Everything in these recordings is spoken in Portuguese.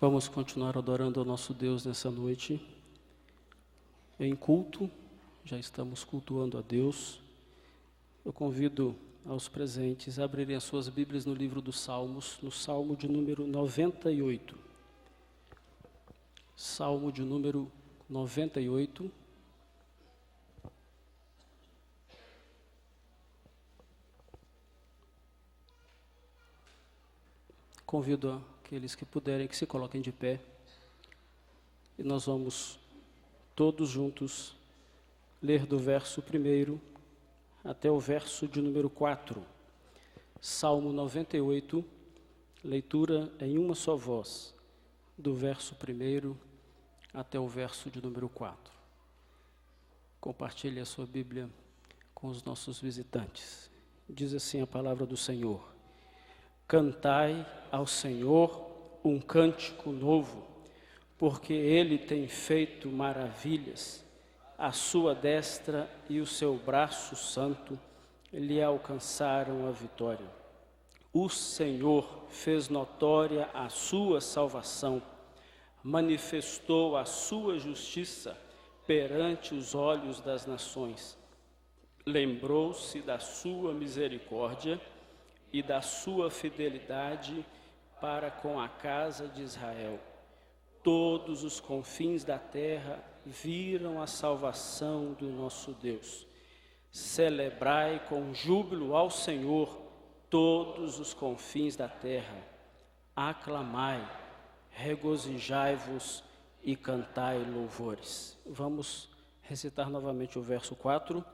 Vamos continuar adorando ao nosso Deus nessa noite. Em culto, já estamos cultuando a Deus. Eu convido aos presentes a abrirem as suas Bíblias no livro dos Salmos, no Salmo de número 98. Salmo de número 98. Convido aqueles que puderem que se coloquem de pé. E nós vamos todos juntos ler do verso 1 até o verso de número 4. Salmo 98, leitura em uma só voz, do verso 1 até o verso de número 4. Compartilhe a sua Bíblia com os nossos visitantes. Diz assim a palavra do Senhor: Cantai ao Senhor um cântico novo, porque Ele tem feito maravilhas. A sua destra e o seu braço santo lhe alcançaram a vitória. O Senhor fez notória a sua salvação, manifestou a sua justiça perante os olhos das nações. Lembrou-se da sua misericórdia e da sua fidelidade para com a casa de Israel. Todos os confins da terra viram a salvação do nosso Deus. Celebrai com júbilo ao Senhor todos os confins da terra. Aclamai, regozijai-vos e cantai louvores. Vamos recitar novamente o verso 4.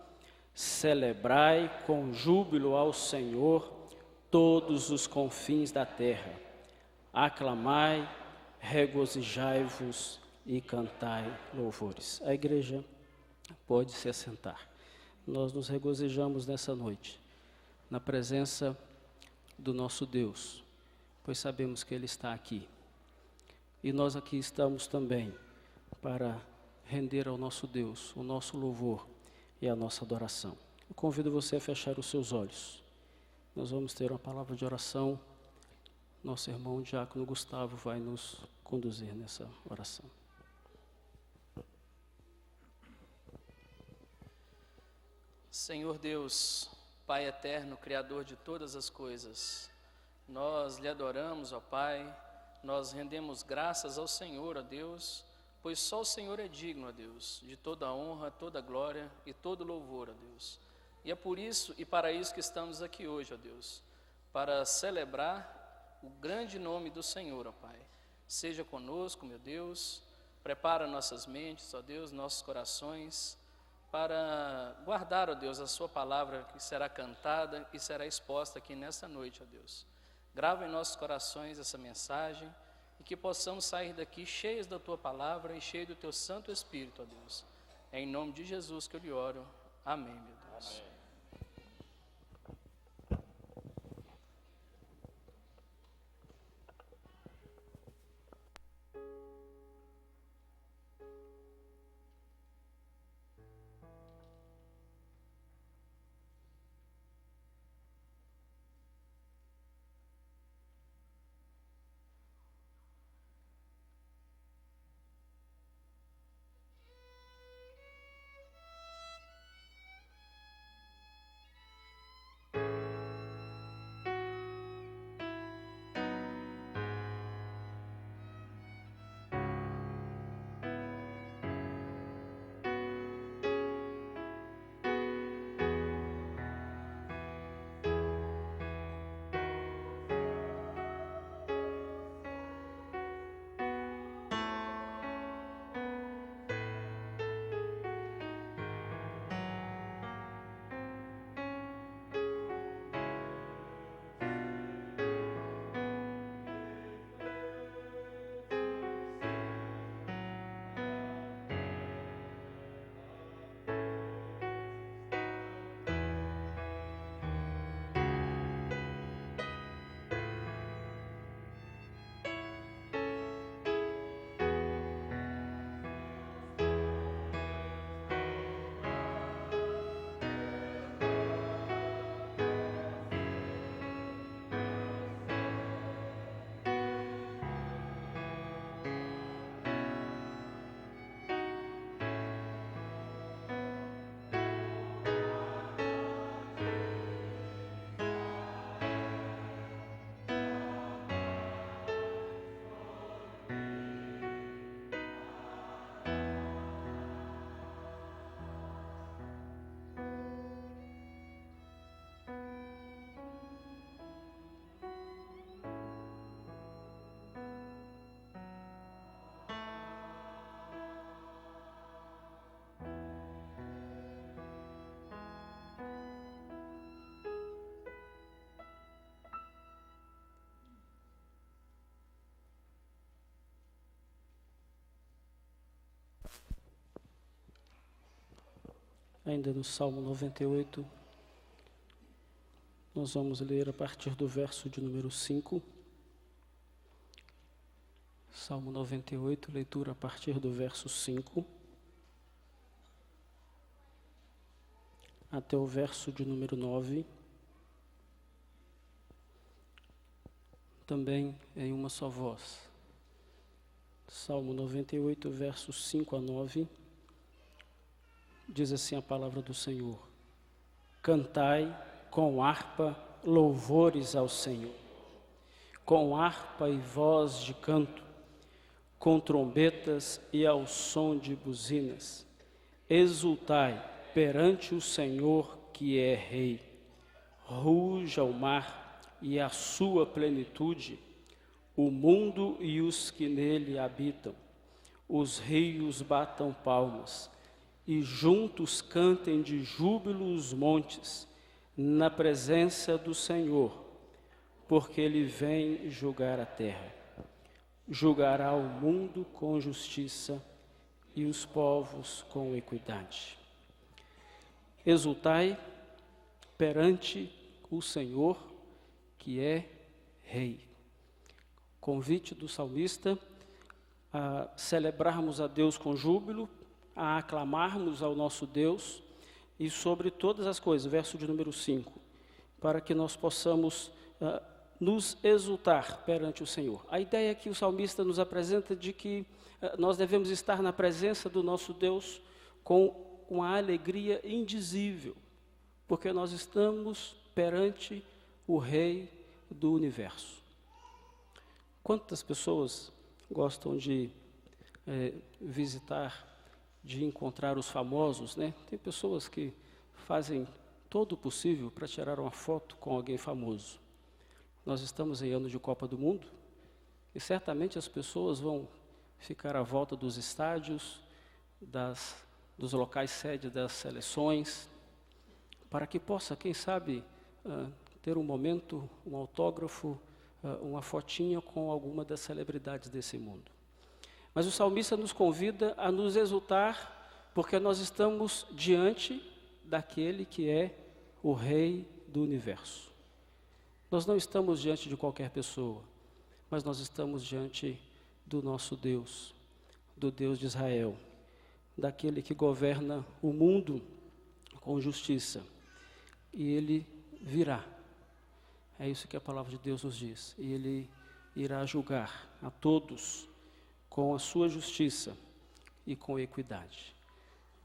Celebrai com júbilo ao Senhor todos os confins da terra. Aclamai, regozijai-vos e cantai louvores. A igreja pode se assentar. Nós nos regozijamos nessa noite, na presença do nosso Deus, pois sabemos que Ele está aqui. E nós aqui estamos também para render ao nosso Deus o nosso louvor e a nossa adoração. Eu convido você a fechar os seus olhos. Nós vamos ter uma palavra de oração. Nosso irmão Diácono Gustavo vai nos conduzir nessa oração. Senhor Deus, Pai eterno, Criador de todas as coisas, nós lhe adoramos, ó Pai, nós rendemos graças ao Senhor, ó Deus, pois só o Senhor é digno, ó Deus, de toda a honra, toda a glória e todo louvor, ó Deus. E é por isso e para isso que estamos aqui hoje, ó Deus, para celebrar o grande nome do Senhor, ó Pai. Seja conosco, meu Deus, prepara nossas mentes, ó Deus, nossos corações, para guardar, ó Deus, a sua palavra que será cantada e será exposta aqui nessa noite, ó Deus. Grava em nossos corações essa mensagem e que possamos sair daqui cheios da tua palavra e cheios do teu Santo Espírito, ó Deus. É em nome de Jesus que eu lhe oro. Amém, meu Deus. Amém. ainda no Salmo 98, nós vamos ler a partir do verso de número 5. Salmo 98, leitura a partir do verso 5 até o verso de número 9. Também em uma só voz. Salmo 98, versos 5 a 9. Diz assim a palavra do Senhor: Cantai com harpa louvores ao Senhor, com harpa e voz de canto, com trombetas e ao som de buzinas. Exultai perante o Senhor que é Rei. Ruja o mar e a sua plenitude, o mundo e os que nele habitam. Os rios batam palmas, e juntos cantem de júbilo os montes, na presença do Senhor, porque Ele vem julgar a terra. Julgará o mundo com justiça e os povos com equidade. Exultai perante o Senhor, que é Rei. Convite do salmista a celebrarmos a Deus com júbilo, a aclamarmos ao nosso Deus e sobre todas as coisas, verso de número 5, para que nós possamos nos exultar perante o Senhor. A ideia que o salmista nos apresenta de que nós devemos estar na presença do nosso Deus com uma alegria indizível, porque nós estamos perante o Rei do Universo. Quantas pessoas gostam de visitar, de encontrar os famosos, né? Tem pessoas que fazem todo o possível para tirar uma foto com alguém famoso. Nós estamos em ano de Copa do Mundo e certamente as pessoas vão ficar à volta dos estádios, dos locais sede das seleções, para que possa, quem sabe, ter um momento, um autógrafo, uma fotinha com alguma das celebridades desse mundo. Mas o salmista nos convida a nos exultar, porque nós estamos diante daquele que é o Rei do Universo. Nós não estamos diante de qualquer pessoa, mas nós estamos diante do nosso Deus, do Deus de Israel, daquele que governa o mundo com justiça. E Ele virá. É isso que a palavra de Deus nos diz. E Ele irá julgar a todos com a sua justiça e com equidade.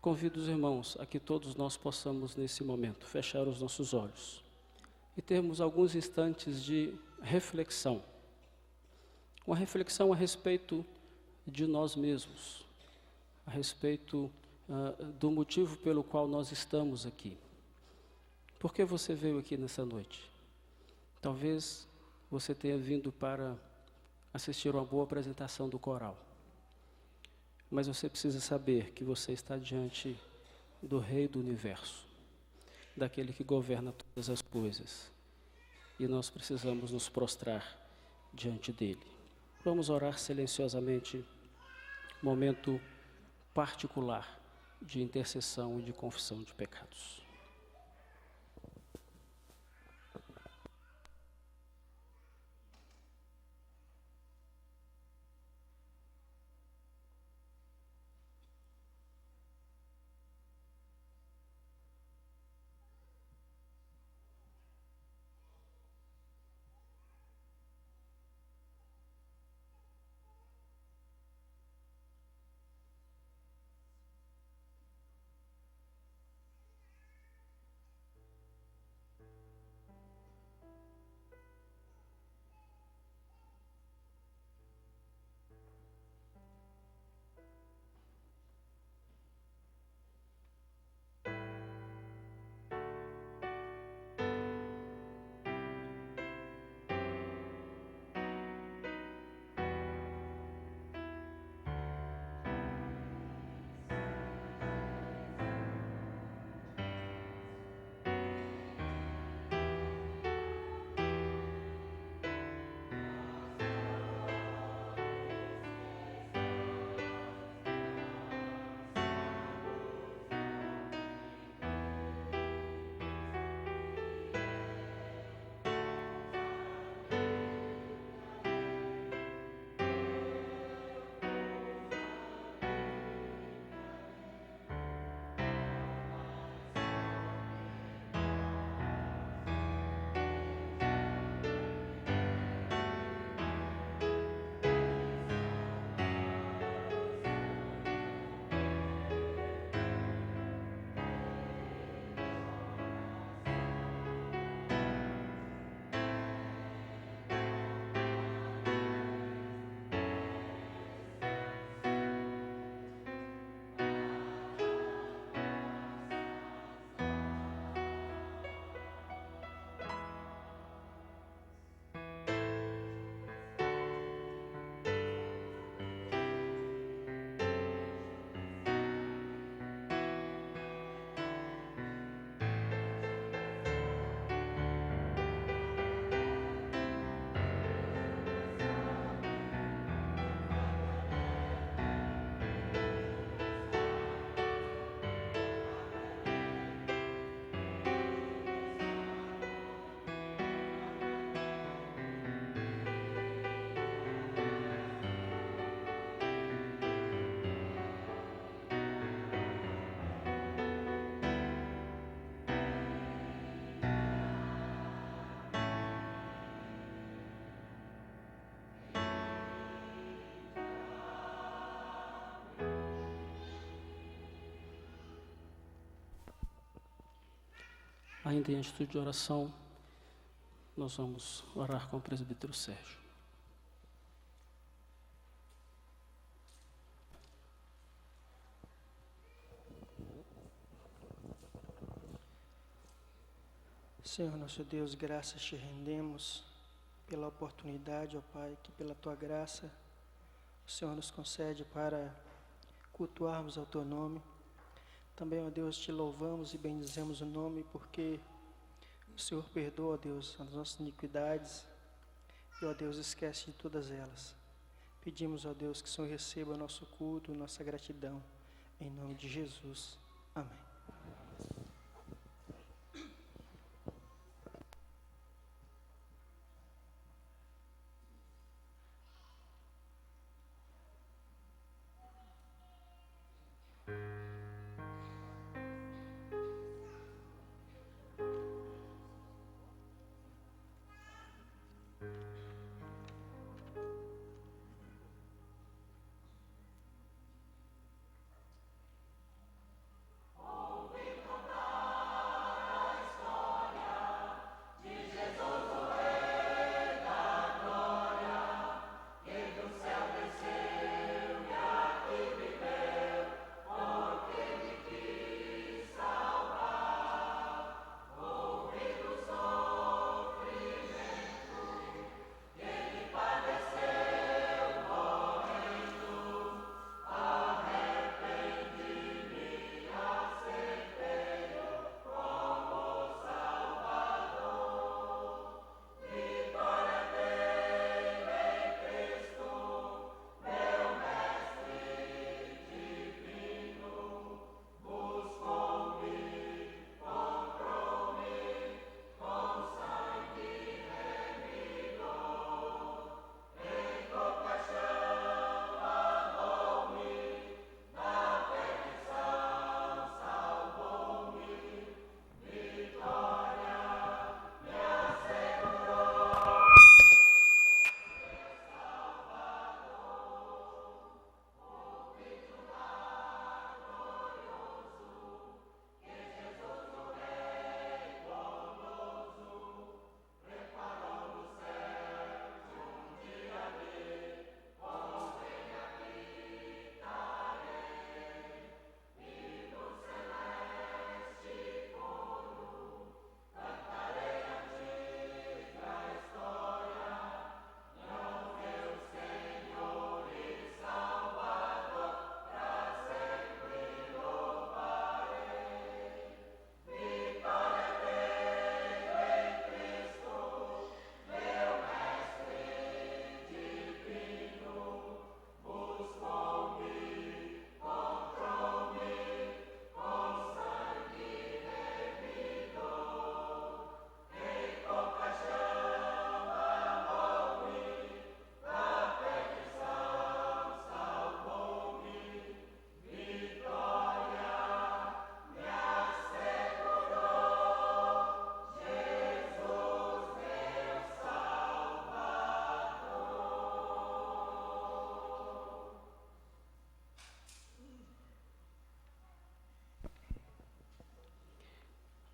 Convido os irmãos a que todos nós possamos, nesse momento, fechar os nossos olhos e termos alguns instantes de reflexão. Uma reflexão a respeito de nós mesmos, a respeito do motivo pelo qual nós estamos aqui. Por que você veio aqui nessa noite? Talvez você tenha vindo para assistir uma boa apresentação do coral. Mas você precisa saber que você está diante do Rei do Universo, daquele que governa todas as coisas. E nós precisamos nos prostrar diante dele. Vamos orar silenciosamente, momento particular de intercessão e de confissão de pecados. Ainda em atitude de oração, nós vamos orar com o presbítero Sérgio. Senhor nosso Deus, graças te rendemos pela oportunidade, ó Pai, que pela Tua graça o Senhor nos concede para cultuarmos ao Teu nome. Também, ó Deus, te louvamos e bendizemos o nome porque o Senhor perdoa, ó Deus, as nossas iniquidades e, ó Deus, esquece de todas elas. Pedimos, ó Deus, que o Senhor receba o nosso culto, nossa gratidão, em nome de Jesus. Amém.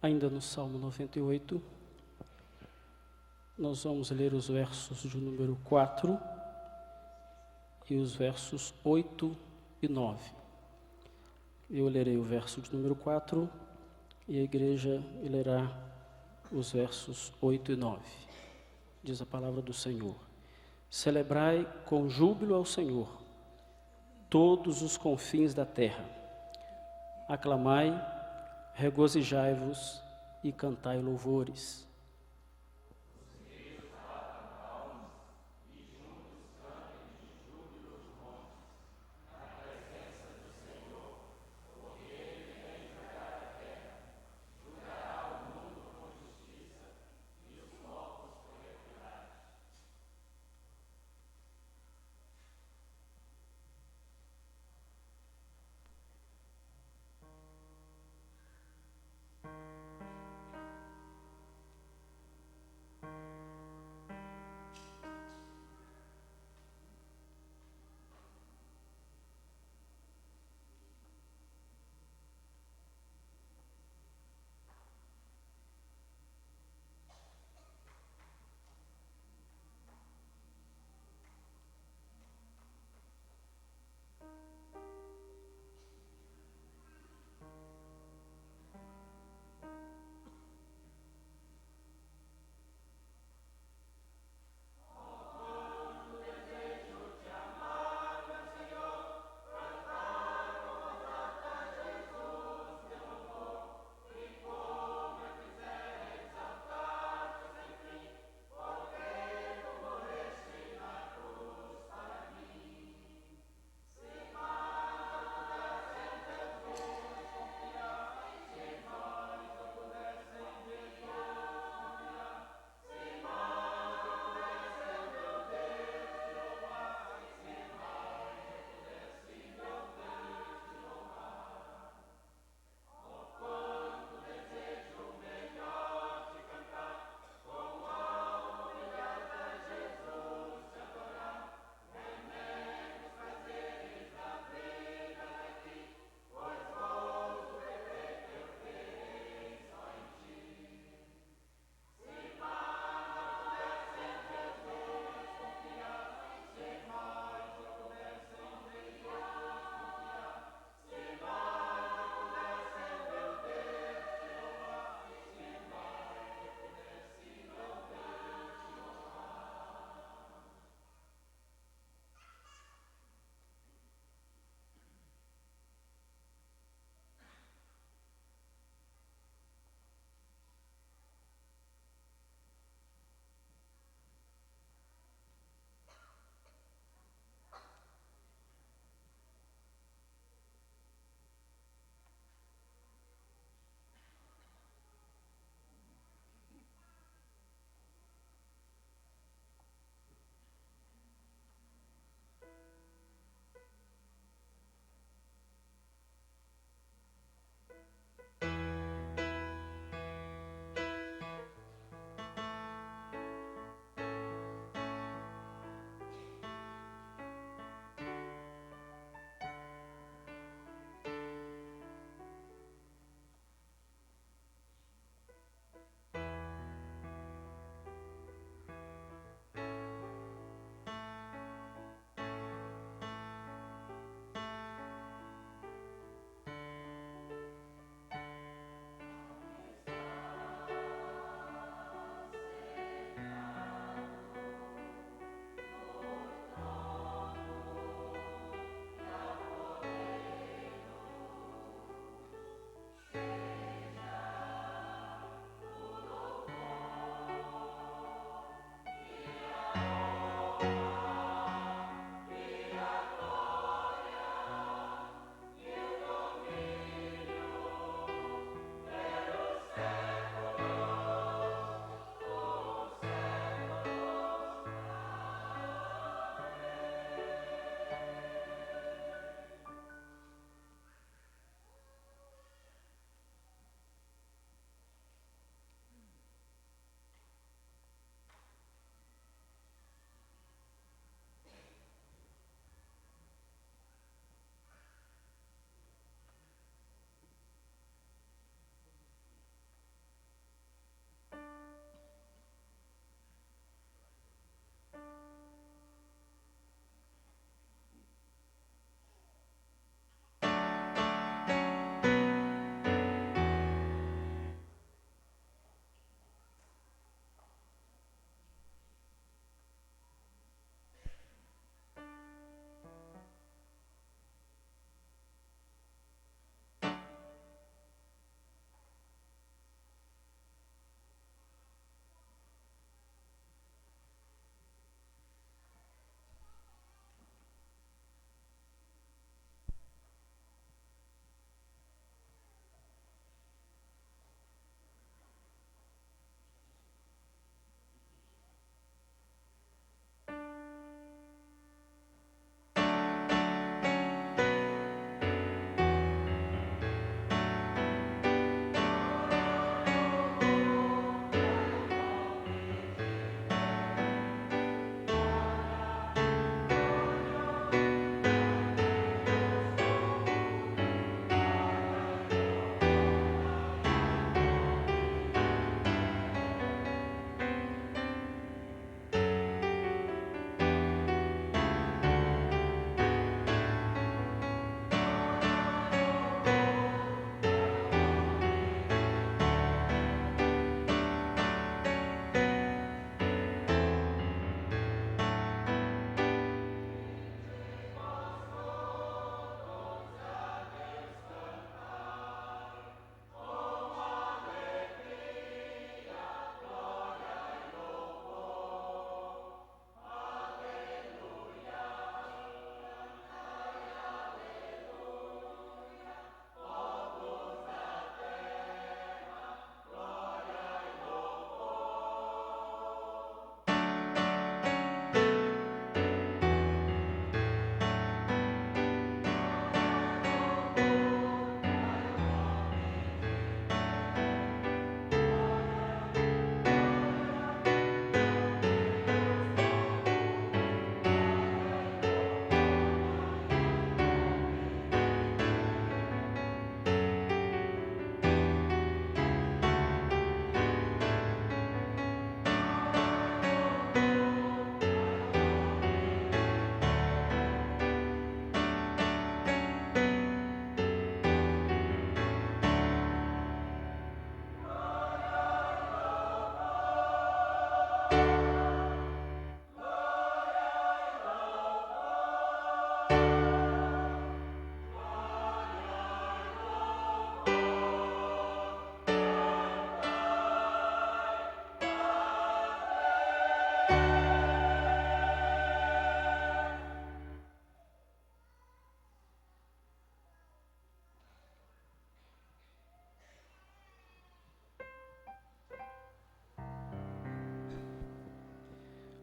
Ainda no Salmo 98, nós vamos ler os versos de número 4 e os versos 8 e 9. Eu lerei o verso de número 4 e a igreja lerá os versos 8 e 9. Diz a palavra do Senhor: Celebrai com júbilo ao Senhor todos os confins da terra. Aclamai, regozijai-vos e cantai louvores.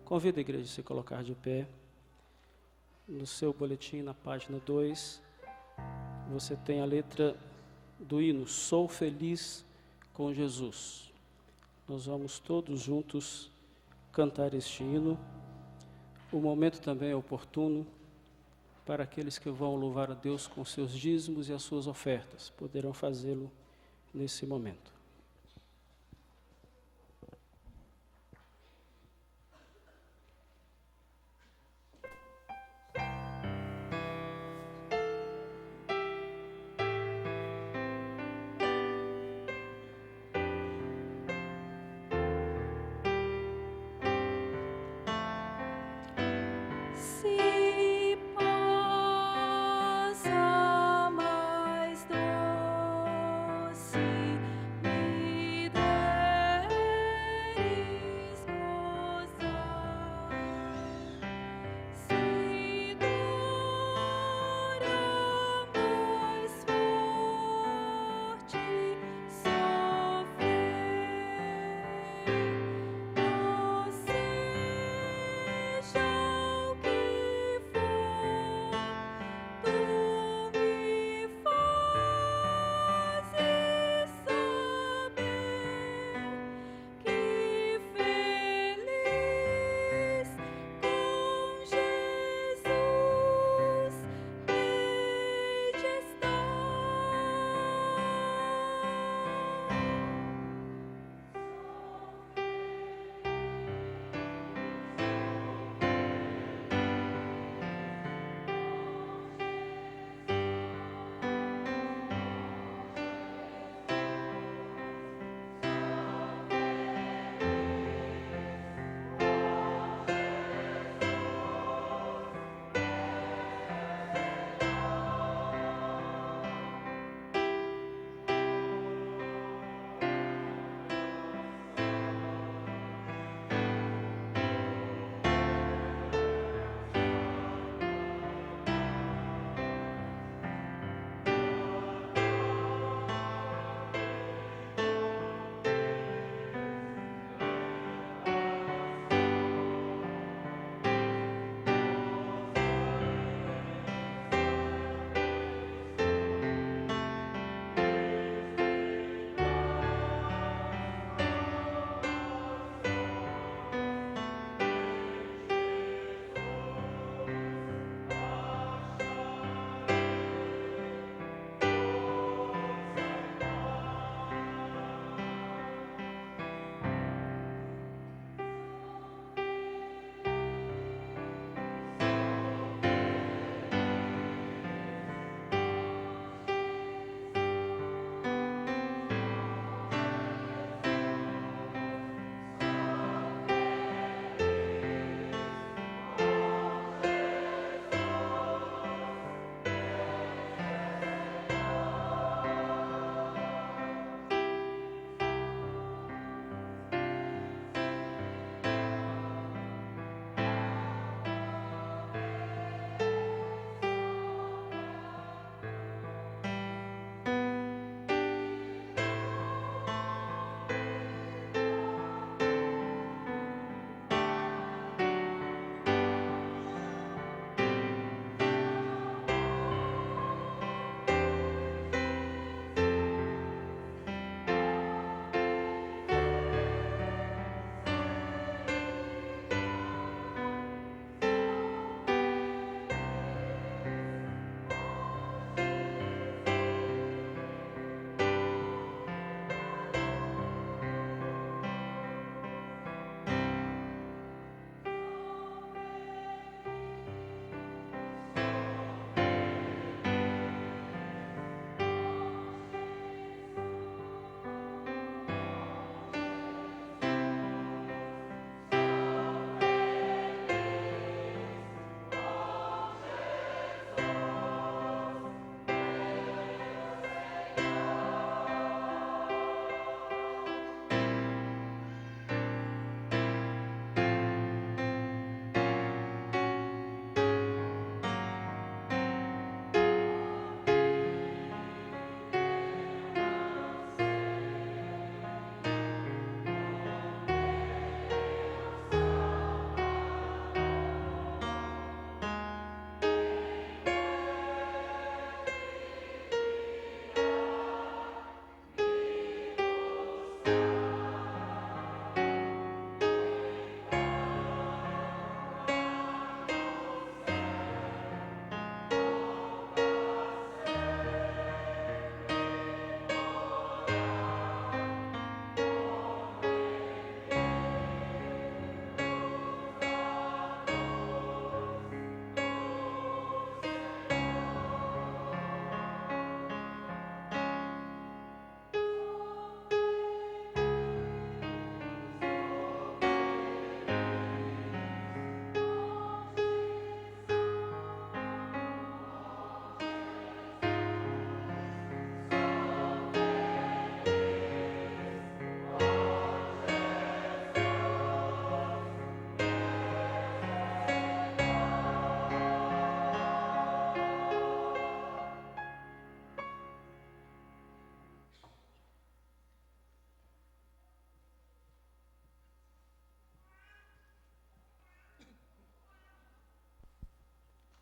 Convido a igreja a se colocar de pé. No seu boletim, na página 2, você tem a letra do hino, Sou Feliz com Jesus. Nós vamos todos juntos cantar este hino. O momento também é oportuno para aqueles que vão louvar a Deus com seus dízimos e as suas ofertas. Poderão fazê-lo nesse momento. Mais doce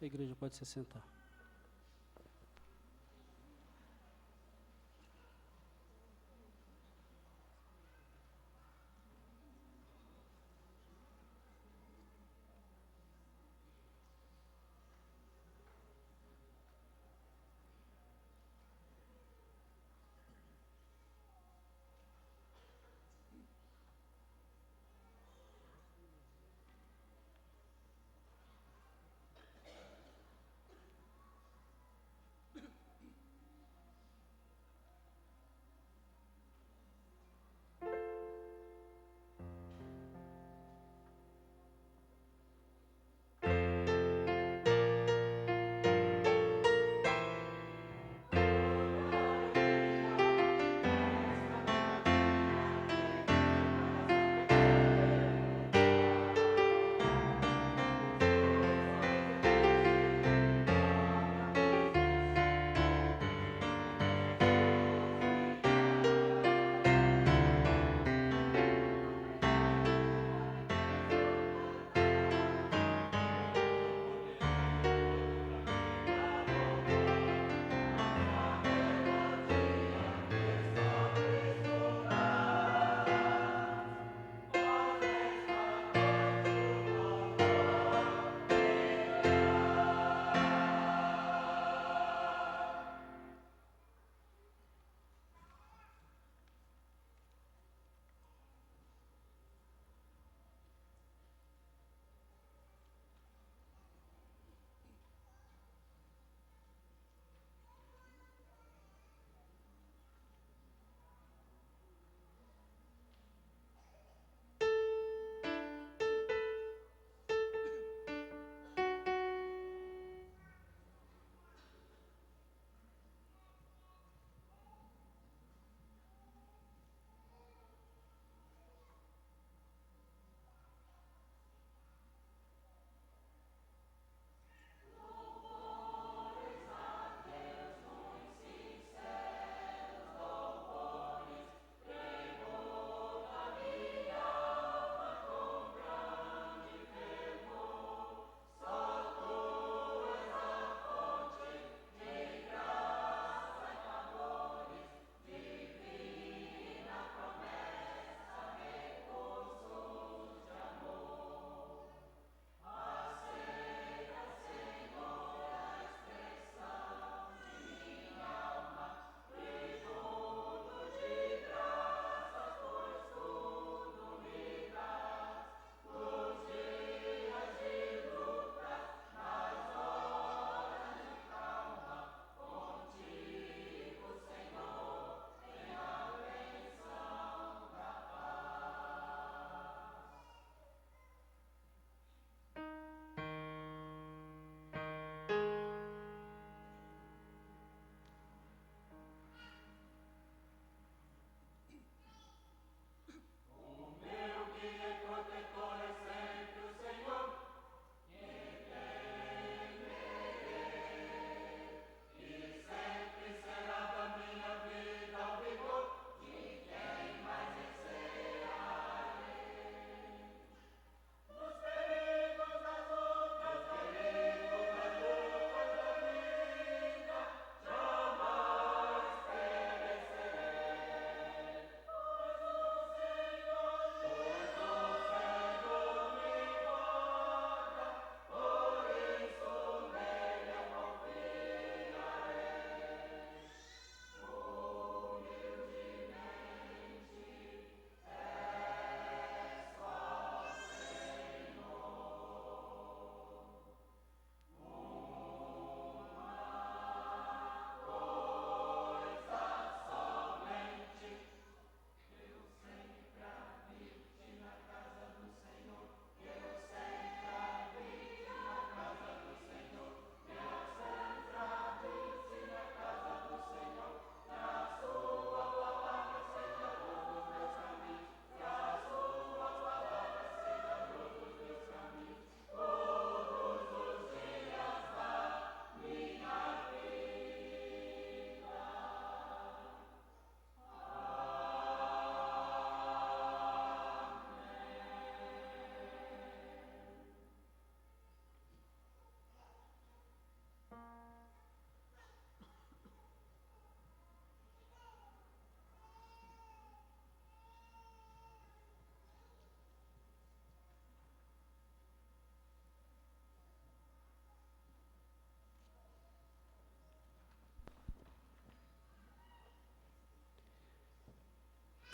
A igreja pode se sentar.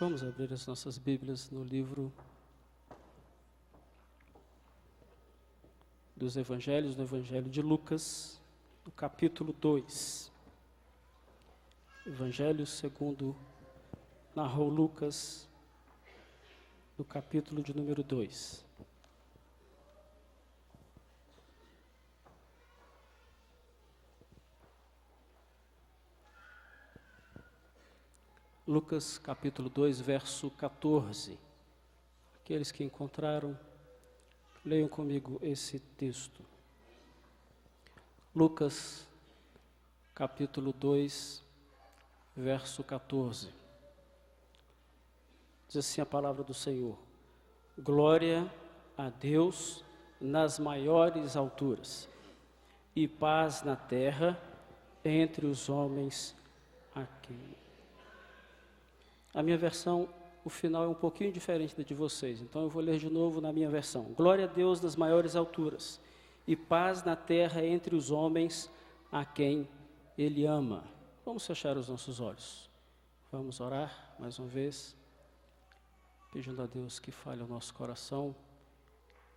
Vamos abrir as nossas Bíblias no livro dos Evangelhos, no Evangelho de Lucas, no capítulo 2. Evangelho segundo narrou Lucas, no capítulo de número 2. Lucas capítulo 2, verso 14. Aqueles que encontraram, leiam comigo esse texto. Lucas capítulo 2, verso 14. Diz assim a palavra do Senhor: glória a Deus nas maiores alturas, e paz na terra entre os homens a quem. A minha versão, o final é um pouquinho diferente da de vocês, então eu vou ler de novo na minha versão. Glória a Deus nas maiores alturas, e paz na terra entre os homens a quem Ele ama. Vamos fechar os nossos olhos. Vamos orar mais uma vez, pedindo a Deus que fale ao nosso coração,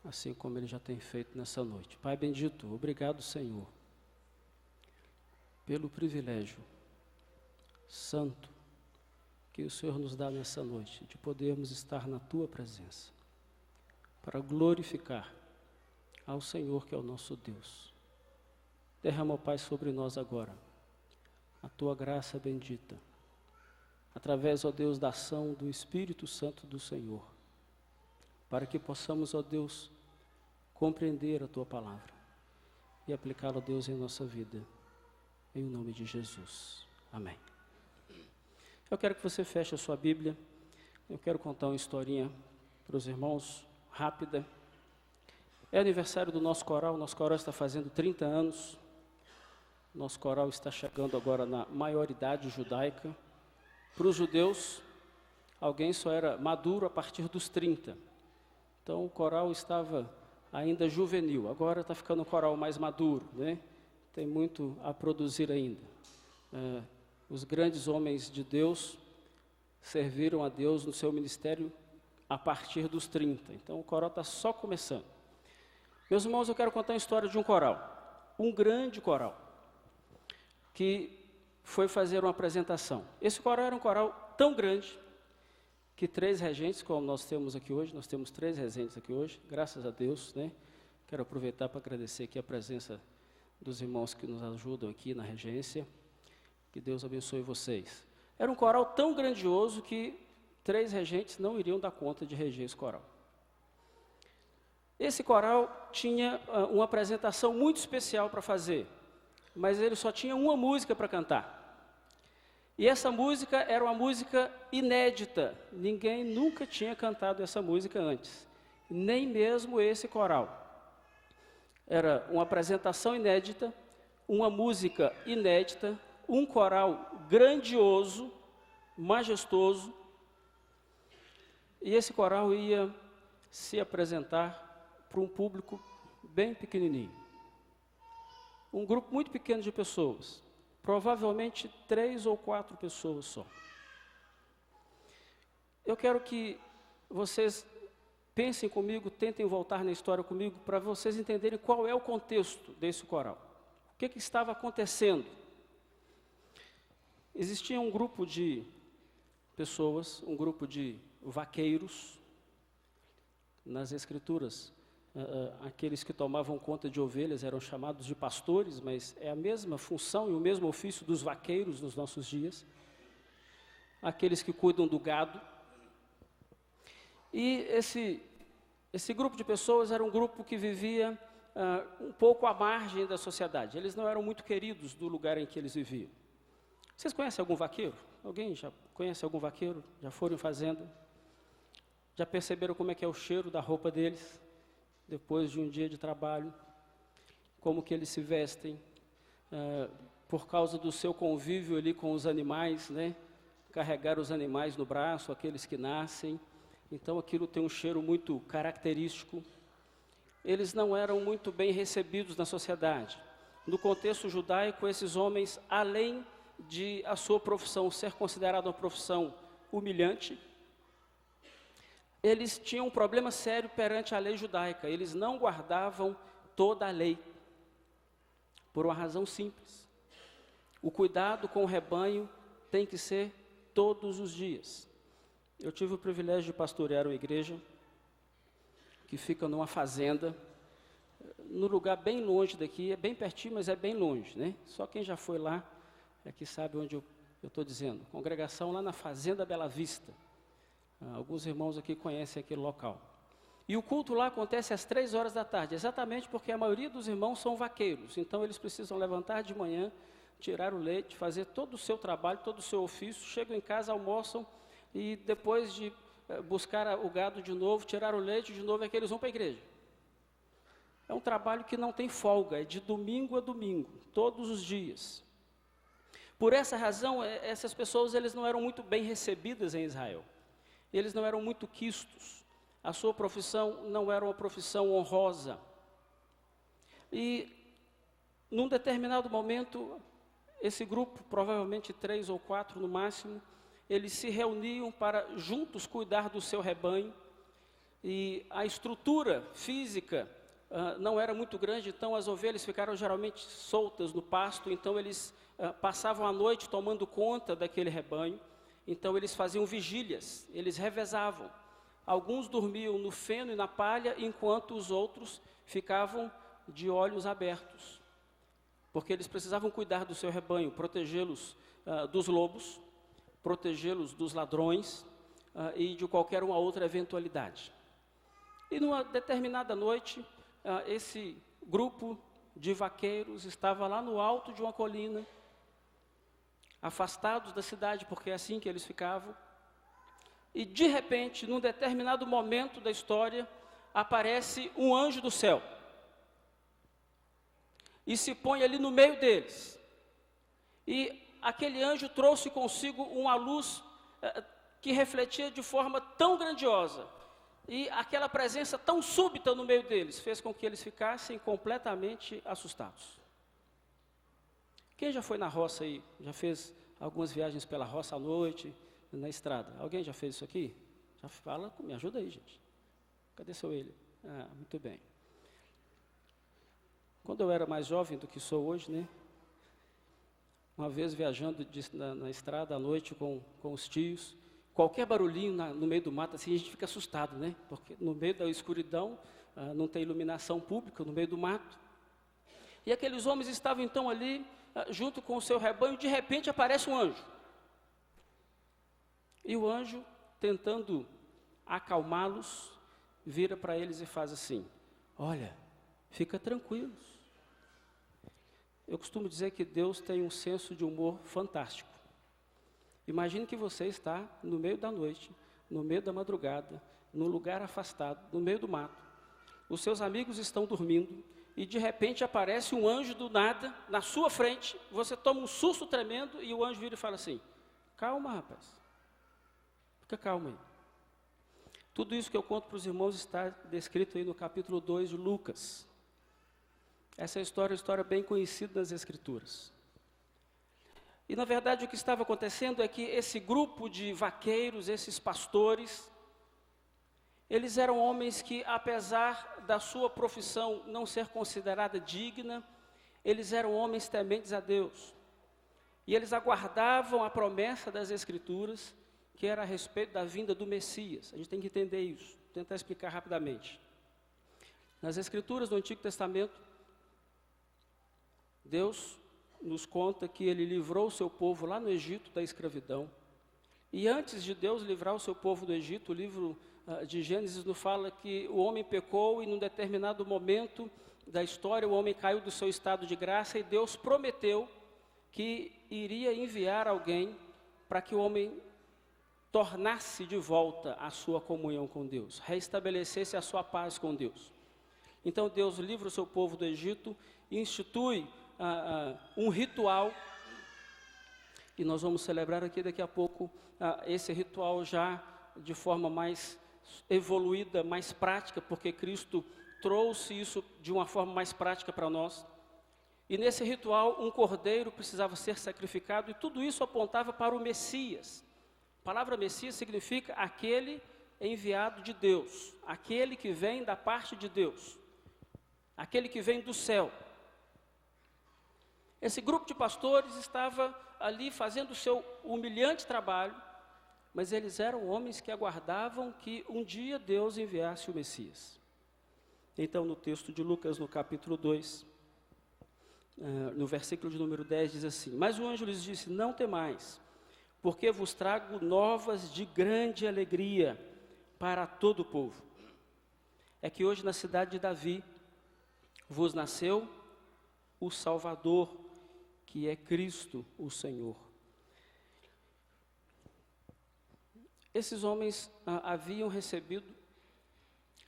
assim como Ele já tem feito nessa noite. Pai bendito, obrigado, Senhor, pelo privilégio santo que o Senhor nos dá nessa noite, de podermos estar na Tua presença, para glorificar ao Senhor, que é o nosso Deus. Derrama, ó Pai, sobre nós agora a Tua graça bendita, através, ó Deus, da ação do Espírito Santo do Senhor, para que possamos, ó Deus, compreender a Tua palavra e aplicá-la, ó Deus, em nossa vida, em nome de Jesus. Amém. Eu quero que você feche a sua Bíblia. Eu quero contar uma historinha para os irmãos, rápida. É aniversário do nosso coral. O nosso coral está fazendo 30 anos. Nosso coral está chegando agora na maioridade judaica. Para os judeus, alguém só era maduro a partir dos 30. Então o coral estava ainda juvenil. Agora está ficando um coral mais maduro, né? Tem muito a produzir ainda. Os grandes homens de Deus serviram a Deus no seu ministério a partir dos 30. Então o coral está só começando. Meus irmãos, eu quero contar a história de um coral, um grande coral, que foi fazer uma apresentação. Esse coral era um coral tão grande que 3 regentes, como nós temos aqui hoje, nós temos 3 regentes aqui hoje, graças a Deus, né? Quero aproveitar para agradecer aqui a presença dos irmãos que nos ajudam aqui na regência. Que Deus abençoe vocês. Era um coral tão grandioso que 3 regentes não iriam dar conta de reger esse coral. Esse coral tinha uma apresentação muito especial para fazer, mas ele só tinha uma música para cantar. E essa música era uma música inédita. Ninguém nunca tinha cantado essa música antes, nem mesmo esse coral. Era uma apresentação inédita, uma música inédita, um coral grandioso, majestoso, e esse coral ia se apresentar para um público bem pequenininho. Um grupo muito pequeno de pessoas, provavelmente 3 ou 4 pessoas só. Eu quero que vocês pensem comigo, tentem voltar na história comigo, para vocês entenderem qual é o contexto desse coral. O que estava acontecendo? Existia um grupo de pessoas, um grupo de vaqueiros. Nas Escrituras, aqueles que tomavam conta de ovelhas eram chamados de pastores, mas é a mesma função e o mesmo ofício dos vaqueiros nos nossos dias. Aqueles que cuidam do gado. E esse grupo de pessoas era um grupo que vivia um pouco à margem da sociedade. Eles não eram muito queridos do lugar em que eles viviam. Vocês conhecem algum vaqueiro? Alguém já conhece algum vaqueiro? Já foram em fazenda? Já perceberam como é que é o cheiro da roupa deles? Depois de um dia de trabalho? Como que eles se vestem? Por causa do seu convívio ali com os animais, né? Carregar os animais no braço, aqueles que nascem. Então aquilo tem um cheiro muito característico. Eles não eram muito bem recebidos na sociedade. No contexto judaico, esses homens, além de a sua profissão ser considerada uma profissão humilhante, eles tinham um problema sério perante a lei judaica. Eles não guardavam toda a lei, por uma razão simples. O cuidado com o rebanho tem que ser todos os dias. Eu tive o privilégio de pastorear uma igreja que fica numa fazenda, num lugar bem longe daqui, é bem pertinho, mas é bem longe, né? Só quem já foi lá é que sabe onde eu estou dizendo. Congregação lá na Fazenda Bela Vista. Alguns irmãos aqui conhecem aquele local. E o culto lá acontece às 3 horas da tarde, exatamente porque a maioria dos irmãos são vaqueiros. Então eles precisam levantar de manhã, tirar o leite, fazer todo o seu trabalho, todo o seu ofício, chegam em casa, almoçam e depois de buscar o gado de novo, tirar o leite de novo, é que eles vão para a igreja. É um trabalho que não tem folga, é de domingo a domingo, todos os dias. Por essa razão, essas pessoas eles não eram muito bem recebidas em Israel. Eles não eram muito quistos. A sua profissão não era uma profissão honrosa. E, num determinado momento, esse grupo, provavelmente 3 ou 4 no máximo, eles se reuniam para juntos cuidar do seu rebanho. E a estrutura física não era muito grande, então as ovelhas ficaram geralmente soltas no pasto, então eles passavam a noite tomando conta daquele rebanho. Então eles faziam vigílias, eles revezavam. Alguns dormiam no feno e na palha, enquanto os outros ficavam de olhos abertos. Porque eles precisavam cuidar do seu rebanho, protegê-los dos lobos, protegê-los dos ladrões e de qualquer uma outra eventualidade. E numa determinada noite, esse grupo de vaqueiros estava lá no alto de uma colina, afastados da cidade, porque é assim que eles ficavam. E de repente, num determinado momento da história, aparece um anjo do céu. E se põe ali no meio deles. E aquele anjo trouxe consigo uma luz que refletia de forma tão grandiosa. E aquela presença tão súbita no meio deles fez com que eles ficassem completamente assustados. Quem já foi na roça aí? Já fez algumas viagens pela roça à noite, na estrada? Alguém já fez isso aqui? Já fala, me ajuda aí, gente. Cadê seu ele? Muito bem. Quando eu era mais jovem do que sou hoje, né? Uma vez viajando na estrada à noite com os tios, qualquer barulhinho no meio do mato, assim, a gente fica assustado, né? Porque no meio da escuridão, não tem iluminação pública, no meio do mato. E aqueles homens estavam então ali, junto com o seu rebanho, de repente aparece um anjo. E o anjo, tentando acalmá-los, vira para eles e faz assim: olha, fica tranquilos. Eu costumo dizer que Deus tem um senso de humor fantástico. Imagine que você está no meio da noite, no meio da madrugada, num lugar afastado, no meio do mato. Os seus amigos estão dormindo e de repente aparece um anjo do nada na sua frente. Você toma um susto tremendo e o anjo vira e fala assim: calma, rapaz, fica calmo aí. Tudo isso que eu conto para os irmãos está descrito aí no capítulo 2 de Lucas. Essa história é uma história bem conhecida nas Escrituras. E, na verdade, o que estava acontecendo é que esse grupo de vaqueiros, esses pastores, eles eram homens que, apesar da sua profissão não ser considerada digna, eles eram homens tementes a Deus. E eles aguardavam a promessa das Escrituras, que era a respeito da vinda do Messias. A gente tem que entender isso, vou tentar explicar rapidamente. Nas Escrituras do Antigo Testamento, Deus nos conta que Ele livrou o seu povo lá no Egito da escravidão. E antes de Deus livrar o seu povo do Egito, o livro de Gênesis nos fala que o homem pecou e num determinado momento da história o homem caiu do seu estado de graça e Deus prometeu que iria enviar alguém para que o homem tornasse de volta a sua comunhão com Deus, restabelecesse a sua paz com Deus. Então Deus livra o seu povo do Egito e institui um ritual, e nós vamos celebrar aqui daqui a pouco esse ritual já de forma mais evoluída, mais prática, porque Cristo trouxe isso de uma forma mais prática para nós. E nesse ritual um cordeiro precisava ser sacrificado e tudo isso apontava para o Messias. A palavra Messias significa aquele enviado de Deus, aquele que vem da parte de Deus, aquele que vem do céu. Esse grupo de pastores estava ali fazendo o seu humilhante trabalho, mas eles eram homens que aguardavam que um dia Deus enviasse o Messias. Então, no texto de Lucas, no capítulo 2, no versículo de número 10, diz assim: mas o anjo lhes disse: não temais, porque vos trago novas de grande alegria para todo o povo. É que hoje na cidade de Davi vos nasceu o Salvador, que é Cristo o Senhor. Esses homens haviam recebido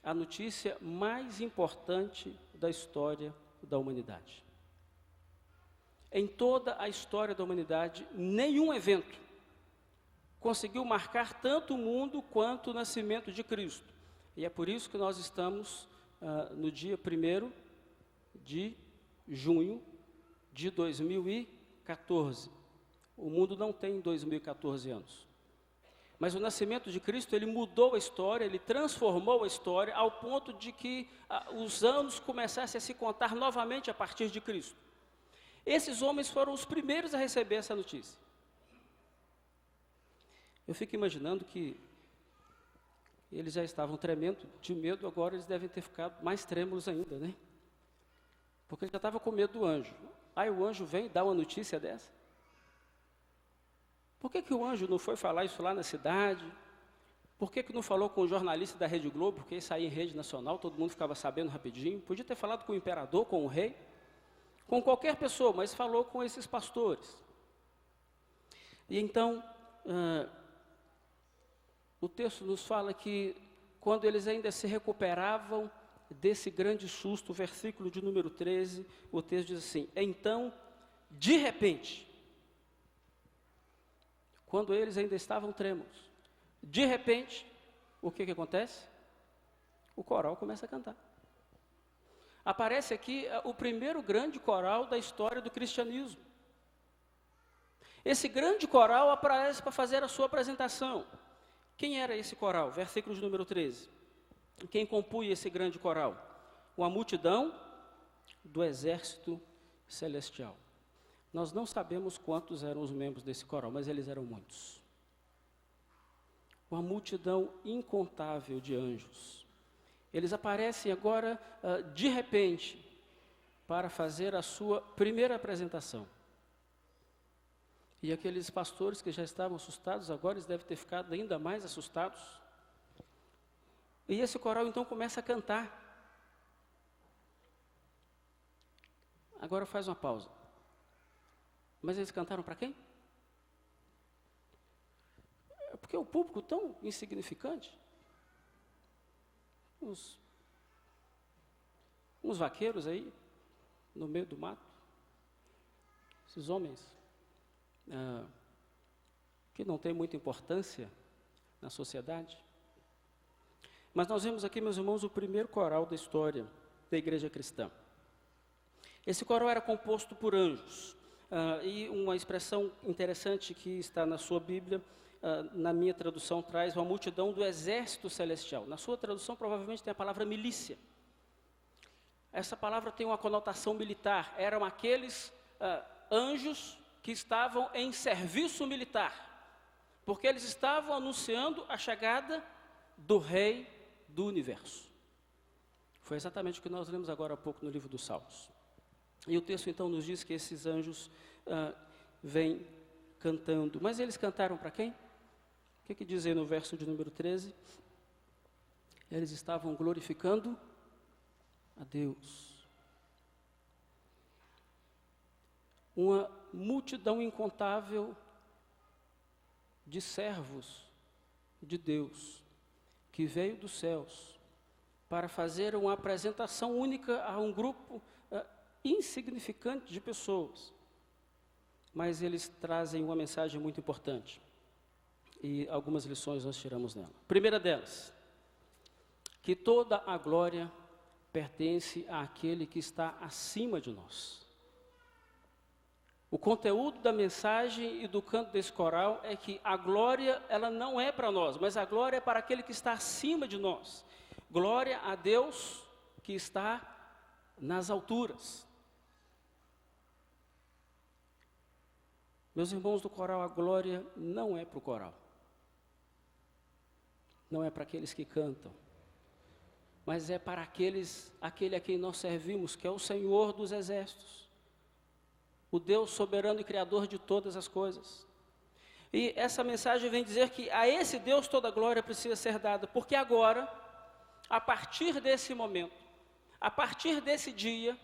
a notícia mais importante da história da humanidade. Em toda a história da humanidade, nenhum evento conseguiu marcar tanto o mundo quanto o nascimento de Cristo. E é por isso que nós estamos no dia 1º de junho de 2014. O mundo não tem 2014 anos. Mas o nascimento de Cristo, ele mudou a história, ele transformou a história ao ponto de que os anos começassem a se contar novamente a partir de Cristo. Esses homens foram os primeiros a receber essa notícia. Eu fico imaginando que eles já estavam tremendo de medo, agora eles devem ter ficado mais trêmulos ainda, né? Porque ele já estava com medo do anjo. Aí o anjo vem e dá uma notícia dessa. Por que o anjo não foi falar isso lá na cidade? Por que não falou com o jornalista da Rede Globo? Porque isso aí em rede nacional, todo mundo ficava sabendo rapidinho. Podia ter falado com o imperador, com o rei, com qualquer pessoa, mas falou com esses pastores. E então, o texto nos fala que quando eles ainda se recuperavam desse grande susto, o versículo de número 13, o texto diz assim: então, de repente, quando eles ainda estavam trêmulos, de repente, o que acontece? O coral começa a cantar. Aparece aqui o primeiro grande coral da história do cristianismo. Esse grande coral aparece para fazer a sua apresentação. Quem era esse coral? Versículo de número 13. Quem compunha esse grande coral? Uma multidão do exército celestial. Nós não sabemos quantos eram os membros desse coral, mas eles eram muitos. Uma multidão incontável de anjos. Eles aparecem agora, de repente, para fazer a sua primeira apresentação. E aqueles pastores que já estavam assustados, agora eles devem ter ficado ainda mais assustados. E esse coral então começa a cantar. Agora faz uma pausa. Mas eles cantaram para quem? É porque o público tão insignificante. Uns vaqueiros aí, no meio do mato. Esses homens que não têm muita importância na sociedade. Mas nós vemos aqui, meus irmãos, o primeiro coral da história da igreja cristã. Esse coral era composto por anjos. E uma expressão interessante que está na sua Bíblia, na minha tradução, traz uma multidão do exército celestial. Na sua tradução, provavelmente tem a palavra milícia. Essa palavra tem uma conotação militar. Eram aqueles anjos que estavam em serviço militar, porque eles estavam anunciando a chegada do Rei do Universo. Foi exatamente o que nós lemos agora há pouco no livro dos Salmos. E o texto então nos diz que esses anjos vêm cantando. Mas eles cantaram para quem? O que diz aí no verso de número 13? Eles estavam glorificando a Deus. Uma multidão incontável de servos de Deus, que veio dos céus, para fazer uma apresentação única a um grupo insignificante de pessoas, mas eles trazem uma mensagem muito importante, e algumas lições nós tiramos nela. Primeira delas, que toda a glória pertence àquele que está acima de nós. O conteúdo da mensagem e do canto desse coral é que a glória, ela não é para nós, mas a glória é para aquele que está acima de nós. Glória a Deus que está nas alturas. Meus irmãos do coral, a glória não é para o coral. Não é para aqueles que cantam. Mas é para aquele a quem nós servimos, que é o Senhor dos exércitos. O Deus soberano e criador de todas as coisas. E essa mensagem vem dizer que a esse Deus toda a glória precisa ser dada, porque agora, a partir desse momento, a partir desse dia,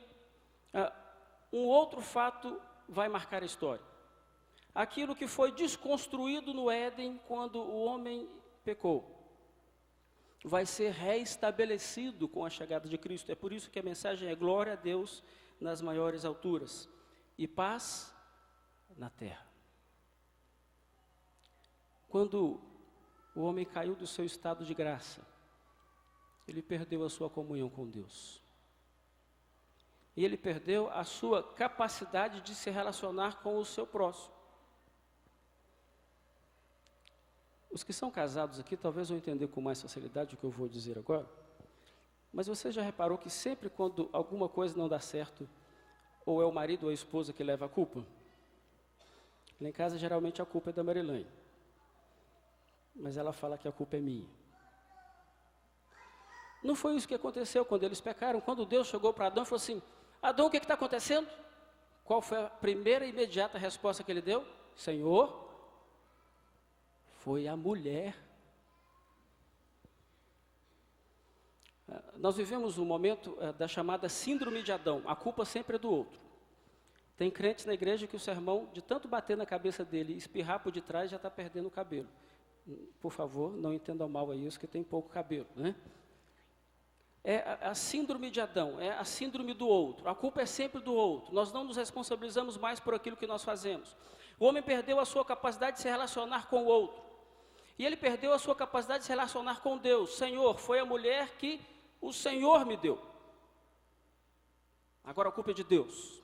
um outro fato vai marcar a história. Aquilo que foi desconstruído no Éden quando o homem pecou, vai ser reestabelecido com a chegada de Cristo. É por isso que a mensagem é glória a Deus nas maiores alturas e paz na terra. Quando o homem caiu do seu estado de graça, ele perdeu a sua comunhão com Deus. E ele perdeu a sua capacidade de se relacionar com o seu próximo. Os que são casados aqui talvez vão entender com mais facilidade o que eu vou dizer agora. Mas você já reparou que sempre quando alguma coisa não dá certo, ou é o marido ou a esposa que leva a culpa? Lá em casa, geralmente, a culpa é da Marilane. Mas ela fala que a culpa é minha. Não foi isso que aconteceu quando eles pecaram. Quando Deus chegou para Adão e falou assim: Adão, o que está acontecendo? Qual foi a primeira e imediata resposta que ele deu? Senhor, foi a mulher. Nós vivemos um momento da chamada síndrome de Adão. A culpa sempre é do outro. Tem crentes na igreja que o sermão, de tanto bater na cabeça dele e espirrar por detrás, já está perdendo o cabelo. Por favor, não entendam mal a isso, que tem pouco cabelo, né? É a síndrome de Adão, é a síndrome do outro. A culpa é sempre do outro. Nós não nos responsabilizamos mais por aquilo que nós fazemos. O homem perdeu a sua capacidade de se relacionar com o outro. E ele perdeu a sua capacidade de se relacionar com Deus. Senhor, foi a mulher que o Senhor me deu. Agora a culpa é de Deus.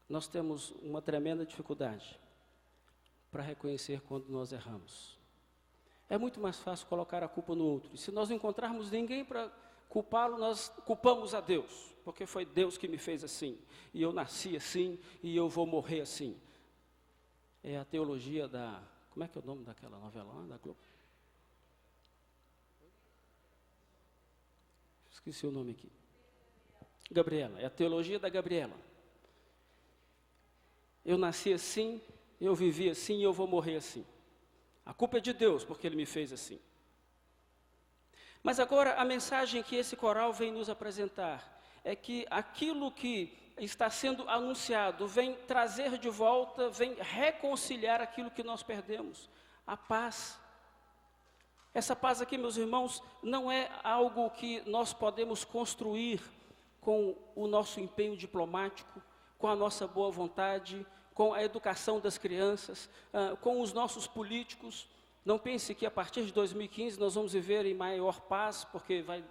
Nós temos uma tremenda dificuldade para reconhecer quando nós erramos. É muito mais fácil colocar a culpa no outro. E se nós não encontrarmos ninguém para culpá-lo, nós culpamos a Deus. Porque foi Deus que me fez assim. E eu nasci assim, e eu vou morrer assim. É a teologia da... Como é que é o nome daquela novela lá, da Globo? Esqueci o nome aqui. Gabriela, é a teologia da Gabriela. Eu nasci assim, eu vivi assim e eu vou morrer assim. A culpa é de Deus, porque Ele me fez assim. Mas agora a mensagem que esse coral vem nos apresentar é que aquilo que está sendo anunciado vem trazer de volta, vem reconciliar aquilo que nós perdemos, a paz. Essa paz aqui, meus irmãos, não é algo que nós podemos construir com o nosso empenho diplomático, com a nossa boa vontade, com a educação das crianças, com os nossos políticos. Não pense que a partir de 2015 nós vamos viver em maior paz, porque vai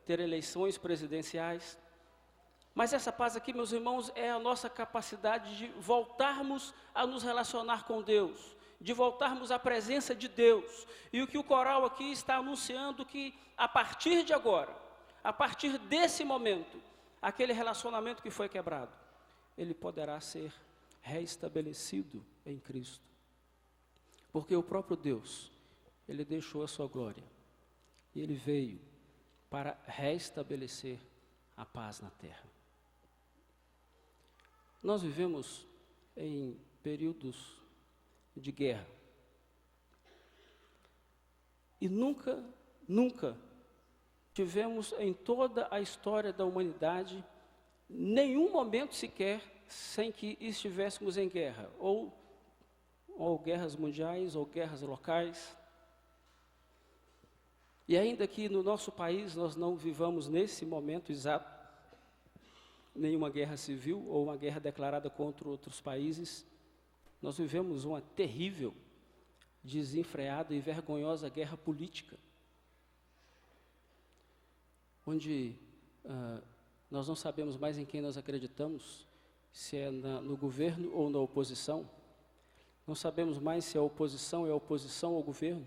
ter eleições presidenciais. Mas essa paz aqui, meus irmãos, é a nossa capacidade de voltarmos a nos relacionar com Deus, de voltarmos à presença de Deus. E o que o coral aqui está anunciando que a partir de agora, a partir desse momento, aquele relacionamento que foi quebrado, ele poderá ser reestabelecido em Cristo. Porque o próprio Deus, Ele deixou a sua glória. E Ele veio para reestabelecer a paz na terra. Nós vivemos em períodos de guerra. E nunca tivemos em toda a história da humanidade nenhum momento sequer sem que estivéssemos em guerra, ou guerras mundiais, ou guerras locais. E ainda que no nosso país nós não vivamos nesse momento exato nenhuma guerra civil ou uma guerra declarada contra outros países, nós vivemos uma terrível, desenfreada e vergonhosa guerra política, onde Nós não sabemos mais em quem nós acreditamos, se é no governo ou na oposição. Não sabemos mais se a oposição é oposição ao governo.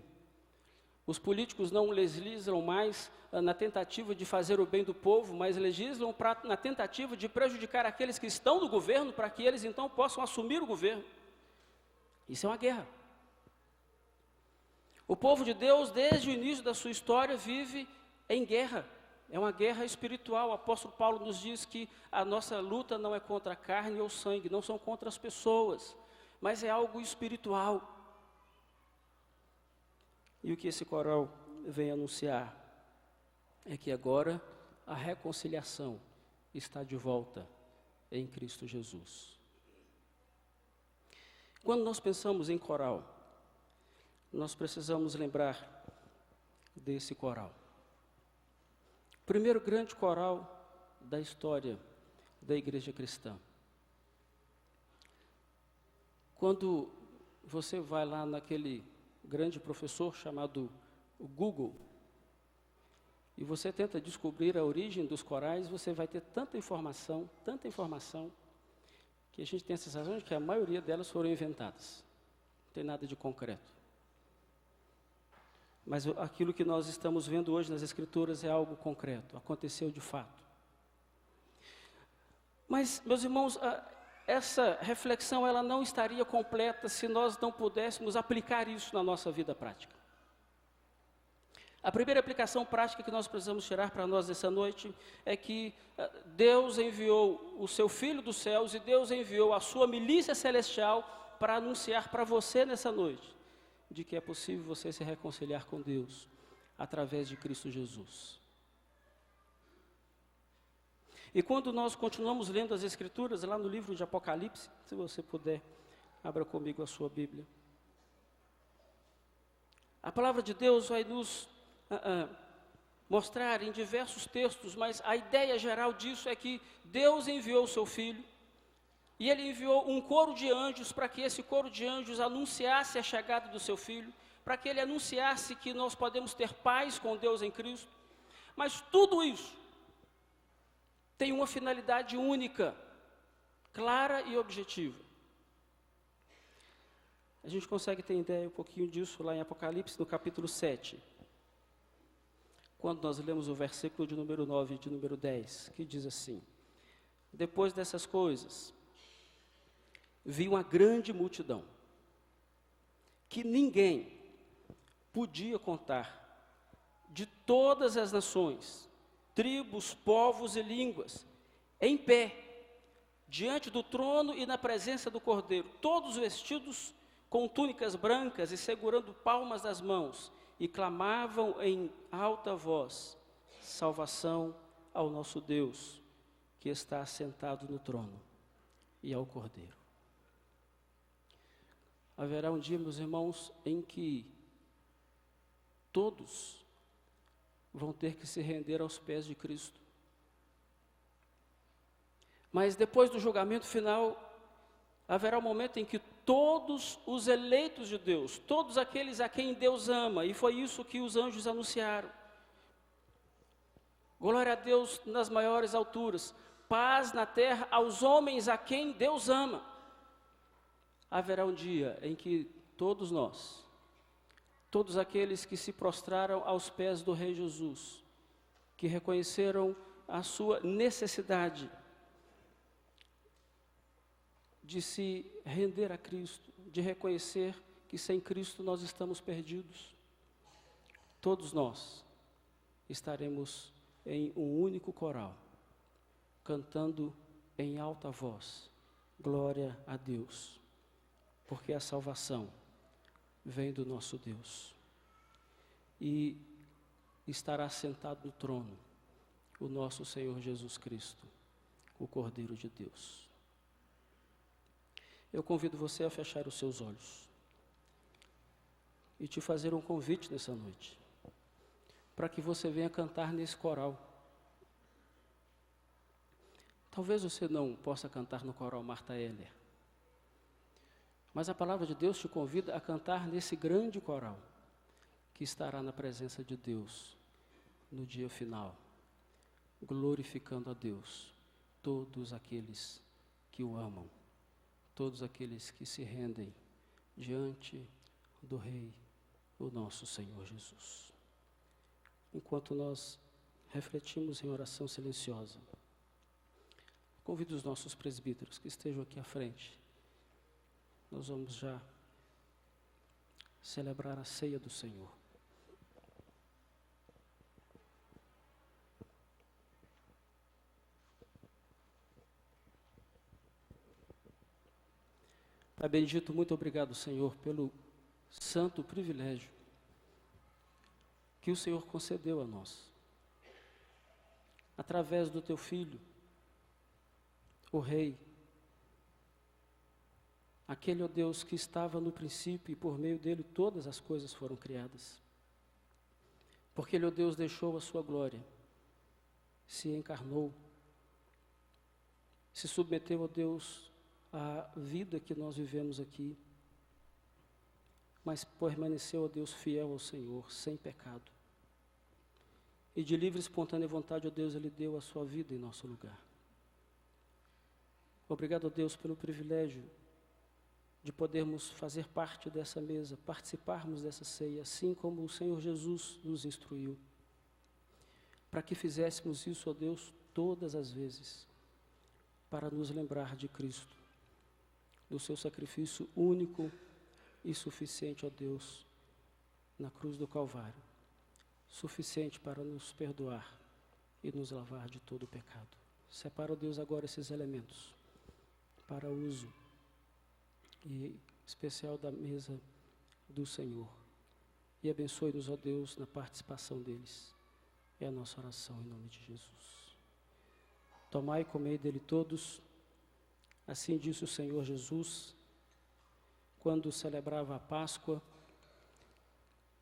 Os políticos não legislam mais na tentativa de fazer o bem do povo, mas legislam na tentativa de prejudicar aqueles que estão no governo, para que eles então possam assumir o governo. Isso é uma guerra. O povo de Deus, desde o início da sua história, vive em guerra. É uma guerra espiritual. O apóstolo Paulo nos diz que a nossa luta não é contra a carne ou sangue, não são contra as pessoas, mas é algo espiritual. E o que esse coral vem anunciar é que agora a reconciliação está de volta em Cristo Jesus. Quando nós pensamos em coral, nós precisamos lembrar desse coral. O primeiro grande coral da história da igreja cristã. Quando você vai lá naquele grande professor chamado Google, e você tenta descobrir a origem dos corais, você vai ter tanta informação, que a gente tem a sensação de que a maioria delas foram inventadas. Não tem nada de concreto. Mas aquilo que nós estamos vendo hoje nas Escrituras é algo concreto, aconteceu de fato. Mas, meus irmãos, essa reflexão ela não estaria completa se nós não pudéssemos aplicar isso na nossa vida prática. A primeira aplicação prática que nós precisamos tirar para nós nessa noite é que Deus enviou o seu Filho dos céus e Deus enviou a sua milícia celestial para anunciar para você nessa noite de que é possível você se reconciliar com Deus através de Cristo Jesus. E quando nós continuamos lendo as Escrituras, lá no livro de Apocalipse, se você puder, abra comigo a sua Bíblia. A palavra de Deus vai nos mostrar em diversos textos, mas a ideia geral disso é que Deus enviou o seu Filho, e Ele enviou um coro de anjos para que esse coro de anjos anunciasse a chegada do seu Filho, para que Ele anunciasse que nós podemos ter paz com Deus em Cristo. Mas tudo isso tem uma finalidade única, clara e objetiva. A gente consegue ter ideia um pouquinho disso lá em Apocalipse, no capítulo 7. Quando nós lemos o versículo de número 9 e de número 10, que diz assim: depois dessas coisas, vi uma grande multidão, que ninguém podia contar, de todas as nações, tribos, povos e línguas, em pé, diante do trono e na presença do Cordeiro, todos vestidos com túnicas brancas e segurando palmas das mãos, e clamavam em alta voz: salvação ao nosso Deus, que está assentado no trono, e ao Cordeiro. Haverá um dia, meus irmãos, em que todos vão ter que se render aos pés de Cristo. Mas depois do julgamento final, haverá um momento em que todos os eleitos de Deus, todos aqueles a quem Deus ama, e foi isso que os anjos anunciaram. Glória a Deus nas maiores alturas, paz na terra aos homens a quem Deus ama. Haverá um dia em que todos nós, todos aqueles que se prostraram aos pés do Rei Jesus, que reconheceram a sua necessidade de se render a Cristo, de reconhecer que sem Cristo nós estamos perdidos, todos nós estaremos em um único coral, cantando em alta voz: glória a Deus, porque a salvação vem do nosso Deus, e estará sentado no trono o nosso Senhor Jesus Cristo, o Cordeiro de Deus. Eu convido você a fechar os seus olhos e te fazer um convite nessa noite, para que você venha cantar nesse coral. Talvez você não possa cantar no coral Martha Heller, mas a palavra de Deus te convida a cantar nesse grande coral, que estará na presença de Deus no dia final, glorificando a Deus, todos aqueles que o amam, todos aqueles que se rendem diante do Rei, o nosso Senhor Jesus. Enquanto nós refletimos em oração silenciosa, convido os nossos presbíteros que estejam aqui à frente. Nós vamos já celebrar a ceia do Senhor. Pai bendito, muito obrigado, Senhor, pelo santo privilégio que o Senhor concedeu a nós, através do Teu Filho, o Rei, aquele, ó Deus, que estava no princípio e por meio dele todas as coisas foram criadas. Porque ele, ó Deus, deixou a sua glória, se encarnou, se submeteu, ó Deus, à vida que nós vivemos aqui, mas permaneceu, ó Deus, fiel ao Senhor, sem pecado. E de livre e espontânea vontade, ó Deus, Ele deu a sua vida em nosso lugar. Obrigado, ó Deus, pelo privilégio de podermos fazer parte dessa mesa, participarmos dessa ceia, assim como o Senhor Jesus nos instruiu, para que fizéssemos isso, ó Deus, todas as vezes, para nos lembrar de Cristo, do seu sacrifício único e suficiente, ó Deus, na cruz do Calvário, suficiente para nos perdoar e nos lavar de todo o pecado. Separa, ó Deus, agora esses elementos para uso e especial da mesa do Senhor. E abençoe-nos, ó Deus, na participação deles. É a nossa oração em nome de Jesus. Tomai e comei dele todos. Assim disse o Senhor Jesus, quando celebrava a Páscoa,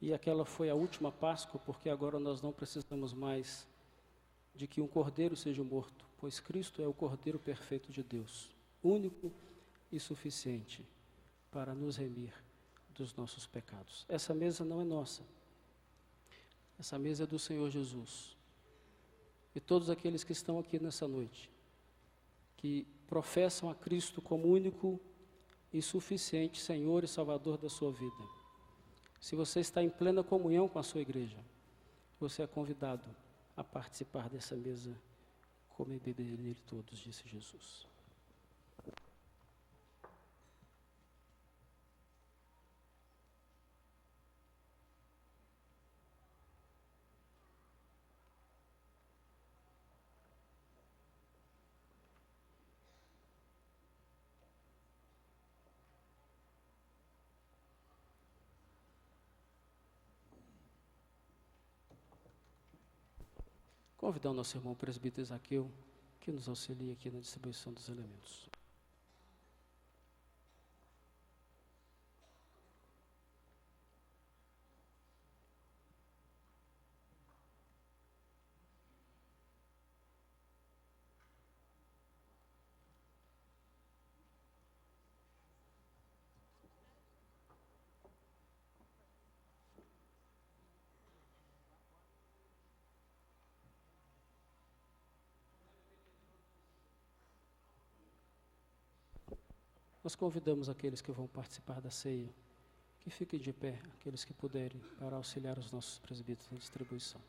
e aquela foi a última Páscoa, porque agora nós não precisamos mais de que um cordeiro seja morto, pois Cristo é o Cordeiro perfeito de Deus, único e suficiente para nos remir dos nossos pecados. Essa mesa não é nossa, essa mesa é do Senhor Jesus. E todos aqueles que estão aqui nessa noite, que professam a Cristo como único e suficiente Senhor e Salvador da sua vida. Se você está em plena comunhão com a sua igreja, você é convidado a participar dessa mesa, comer e beber nele todos, disse Jesus. Convidar o nosso irmão presbítero Zaqueu, que nos auxilie aqui na distribuição dos elementos. Nós convidamos aqueles que vão participar da ceia, que fiquem de pé, aqueles que puderem, para auxiliar os nossos presbíteros na distribuição.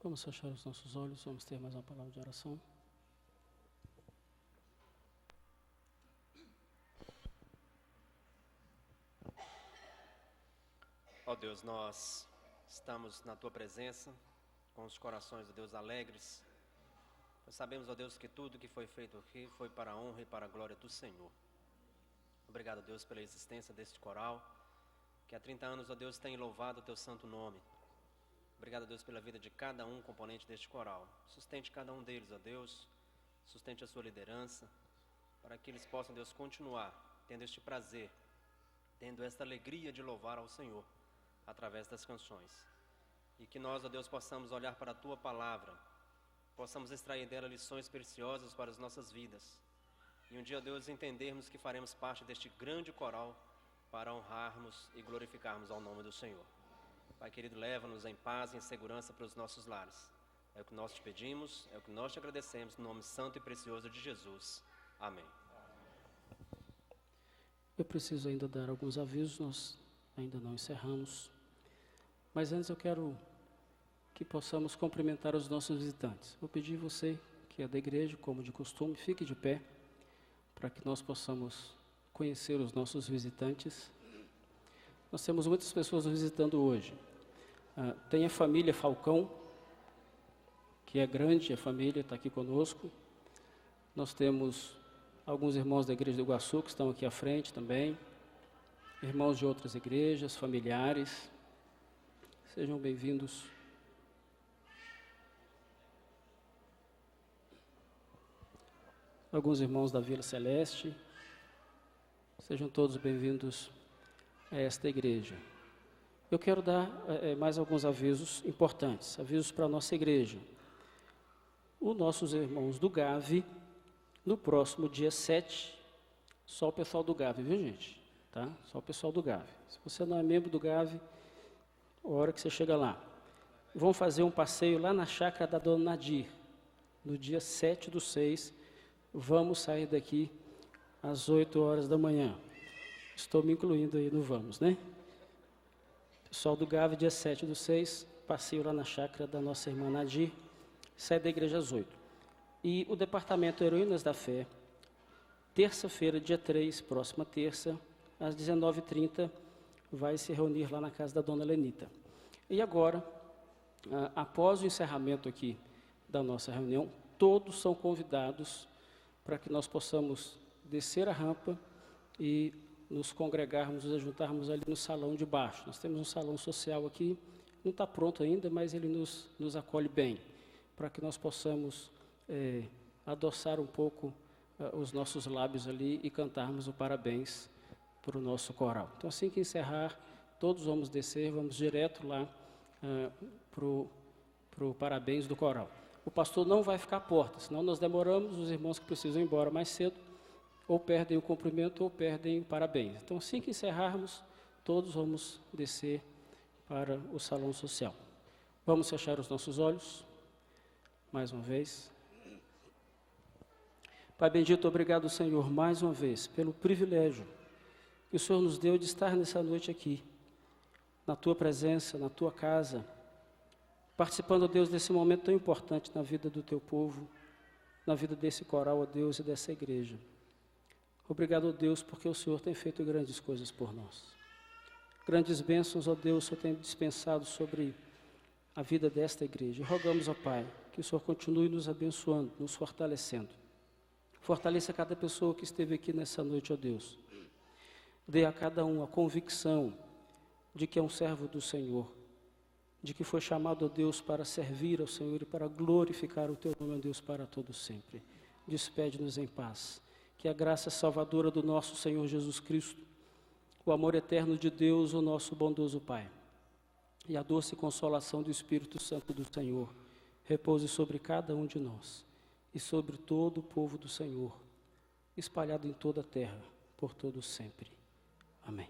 Vamos fechar os nossos olhos, vamos ter mais uma palavra de oração. Ó Deus, nós estamos na Tua presença, com os corações, ó Deus, alegres. Nós sabemos, ó Deus, que tudo que foi feito aqui foi para a honra e para a glória do Senhor. Obrigado, Deus, pela existência deste coral, que há 30 anos, ó Deus, tem louvado o Teu santo nome. Obrigado, Deus, pela vida de cada um componente deste coral. Sustente cada um deles, ó Deus, sustente a sua liderança, para que eles possam, Deus, continuar tendo este prazer, tendo esta alegria de louvar ao Senhor através das canções. E que nós, ó Deus, possamos olhar para a Tua palavra, possamos extrair dela lições preciosas para as nossas vidas. E um dia, ó Deus, entendermos que faremos parte deste grande coral para honrarmos e glorificarmos ao nome do Senhor. Pai querido, leva-nos em paz e em segurança para os nossos lares. É o que nós te pedimos, é o que nós te agradecemos, no nome santo e precioso de Jesus. Amém. Eu preciso ainda dar alguns avisos, nós ainda não encerramos. Mas antes eu quero que possamos cumprimentar os nossos visitantes. Vou pedir você, que é da igreja, como de costume, fique de pé, para que nós possamos conhecer os nossos visitantes. Nós temos muitas pessoas visitando hoje. Tem a família Falcão, que é grande, a família está aqui conosco. Nós temos alguns irmãos da igreja do Iguaçu, que estão aqui à frente também. Irmãos de outras igrejas, familiares. Sejam bem-vindos. Alguns irmãos da Vila Celeste. Sejam todos bem-vindos a esta igreja. Eu quero dar mais alguns avisos importantes, avisos para a nossa igreja. Os nossos irmãos do GAV, no próximo dia 7, só o pessoal do GAV, viu gente? Tá? Só o pessoal do GAV. Se você não é membro do GAV, a hora que você chega lá. Vão fazer um passeio lá na chácara da Dona Nadir, no dia 7/6. Vamos sair daqui às 8 horas da manhã. Estou me incluindo aí no vamos, né? Pessoal do GAV, dia 7/6, passeio lá na chácara da nossa irmã Nadir, sai da igreja às 8. E o departamento Heroínas da Fé, terça-feira, dia 3, próxima terça, às 19h30, vai se reunir lá na casa da dona Lenita. E agora, após o encerramento aqui da nossa reunião, todos são convidados para que nós possamos descer a rampa e nos congregarmos, nos ajuntarmos ali no salão de baixo. Nós temos um salão social aqui, não está pronto ainda, mas ele nos acolhe bem, para que nós possamos adoçar um pouco os nossos lábios ali e cantarmos o parabéns para o nosso coral. Então, assim que encerrar, todos vamos descer, vamos direto lá para o parabéns do coral. O pastor não vai ficar à porta, senão nós demoramos, os irmãos que precisam ir embora mais cedo, ou perdem o cumprimento ou perdem o parabéns. Então, assim que encerrarmos, todos vamos descer para o salão social. Vamos fechar os nossos olhos, mais uma vez. Pai bendito, obrigado, Senhor, mais uma vez, pelo privilégio que o Senhor nos deu de estar nessa noite aqui, na Tua presença, na Tua casa, participando, Deus, desse momento tão importante na vida do Teu povo, na vida desse coral, ó Deus, e dessa igreja. Obrigado, ó Deus, porque o Senhor tem feito grandes coisas por nós. Grandes bênçãos, ó Deus, o Senhor tem dispensado sobre a vida desta igreja. E rogamos, ó Pai, que o Senhor continue nos abençoando, nos fortalecendo. Fortaleça cada pessoa que esteve aqui nessa noite, ó Deus. Dê a cada um a convicção de que é um servo do Senhor, de que foi chamado, ó Deus, para servir ao Senhor e para glorificar o Teu nome, ó Deus, para todo sempre. Despede-nos em paz. Que a graça salvadora do nosso Senhor Jesus Cristo, o amor eterno de Deus, o nosso bondoso Pai, e a doce consolação do Espírito Santo do Senhor, repouse sobre cada um de nós e sobre todo o povo do Senhor, espalhado em toda a terra, por todo sempre. Amém.